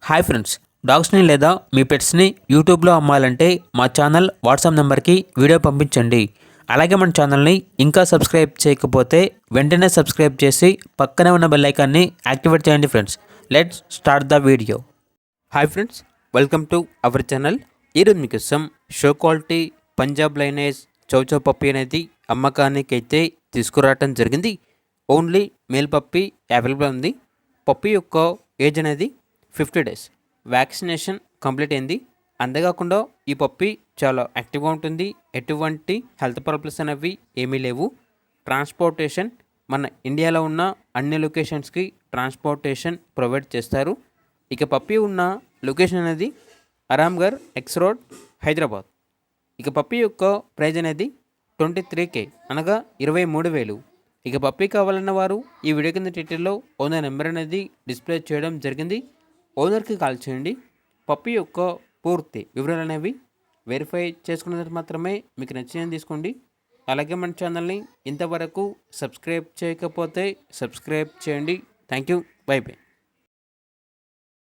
Hi friends, డాగ్స్ని లేదా మీ పెట్స్ని యూట్యూబ్లో అమ్మాలంటే మా ఛానల్ వాట్సాప్ నెంబర్కి వీడియో పంపించండి. అలాగే మన ఛానల్ని ఇంకా సబ్స్క్రైబ్ చేయకపోతే వెంటనే సబ్స్క్రైబ్ చేసి పక్కనే ఉన్న బెల్ ఐకాన్ని యాక్టివేట్ చేయండి friends. Let's start the video. Hi friends, welcome to our channel. ఈరోజు మీకోసం show quality Punjab lineage chow chow puppy అనేది అమ్మకానికి అయితే తీసుకురావటం జరిగింది. ఓన్లీ మేల్ పప్పీ అవైలబుల్ ఉంది. పప్పీ యొక్క ఏజ్ అనేది 50 days. వ్యాక్సినేషన్ కంప్లీట్ అయింది. అంతేకాకుండా ఈ పప్పీ చాలా యాక్టివ్గా ఉంటుంది. ఎటువంటి హెల్త్ ప్రాబ్లమ్స్ అనేవి ఏమీ లేవు. ట్రాన్స్పోర్టేషన్ మన ఇండియాలో ఉన్న అన్ని లొకేషన్స్కి ట్రాన్స్పోర్టేషన్ ప్రొవైడ్ చేస్తారు. ఇక పప్పీ ఉన్న లొకేషన్ అనేది ఆరాంఘర్ ఎక్స్ రోడ్, హైదరాబాద్. ఇక పప్పీ యొక్క ప్రైజ్ అనేది 23K అనగా 23,000. ఇక పప్పీ కావాలన్న వారు ఈ వీడియో కింద టైటిల్లో ఓనర్ నెంబర్ అనేది డిస్ప్లే చేయడం జరిగింది. ఓనర్కి కాల్ చేయండి. పప్పీ యొక్క పూర్తి వివరాలు అనేవి వెరిఫై చేసుకున్న తర్వాత మాత్రమే మీకు నచ్చినది తీసుకోండి. అలాగే మన ఛానల్ని ఇంతవరకు సబ్స్క్రైబ్ చేయకపోతే సబ్స్క్రైబ్ చేయండి. Thank you. By by.